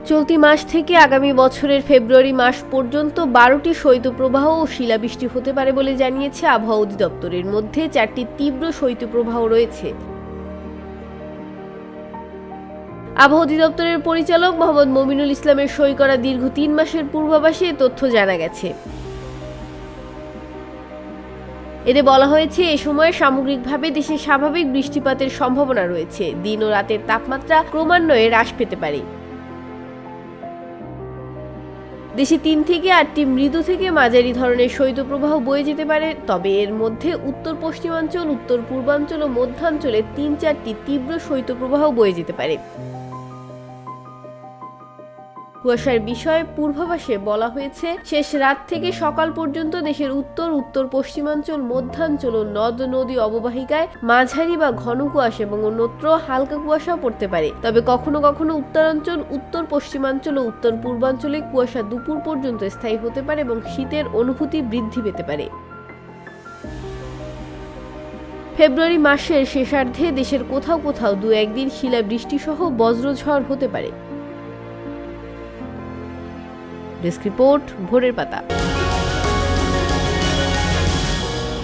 চলতি মাস থেকে আগামী বছরের ফেব্রুয়ারি মাস পর্যন্ত 12টি শৈত্যপ্রবাহ ও শিলাবৃষ্টি হতে পারে বলে জানিয়েছে আবহাওয়া অধিদপ্তর। এর মধ্যে 4টি তীব্র শৈত্যপ্রবাহ রয়েছে। আবহাওয়া অধিদপ্তরের পরিচালক মোহাম্মদ মমিনুল ইসলামের সই করা দীর্ঘ 3 মাসের পূর্বাভাসে এ তথ্য জানা গেছে। এতে বলা হয়েছে, এ সময় সামগ্রিকভাবে দেশে স্বাভাবিক বৃষ্টিপাতের সম্ভাবনা রয়েছে। দিন ও রাতের তাপমাত্রা ক্রমান্বয়ে হ্রাস পেতে পারে। দেশে 3 থেকে 8টি মৃদু থেকে মাঝারি ধরনের শৈত্যপ্রবাহ বয়ে যেতে পারে, তবে এর মধ্যে উত্তর পশ্চিমাঞ্চল, উত্তর পূর্বাঞ্চল ও মধ্যাঞ্চলে 3-4টি তীব্র শৈত্যপ্রবাহ বয়ে যেতে পারে। কুয়াশার বিষয়ে পূর্বাভাসে বলা হয়েছে, শেষ রাত থেকে সকাল পর্যন্ত দেশের উত্তর, উত্তর পশ্চিমাঞ্চল, মধ্যাঞ্চল ও নদ নদী অববাহিকায় মাঝারি বা ঘন কুয়াশা এবং অন্যত্র হালকা কুয়াশা পড়তে পারে। তবে কখনো কখনো উত্তরাঞ্চল, উত্তর পশ্চিমাঞ্চল ও উত্তর পূর্বাঞ্চলে কুয়াশা দুপুর পর্যন্ত স্থায়ী হতে পারে এবং শীতের অনুভূতি বৃদ্ধি পেতে পারে। ফেব্রুয়ারি মাসের শেষার্ধে দেশের কোথাও কোথাও 2-1 দিন শিলাবৃষ্টি সহ বজ্রঝড় হতে পারে। ডেস্ক রিপোর্ট, ভোরের পাতা।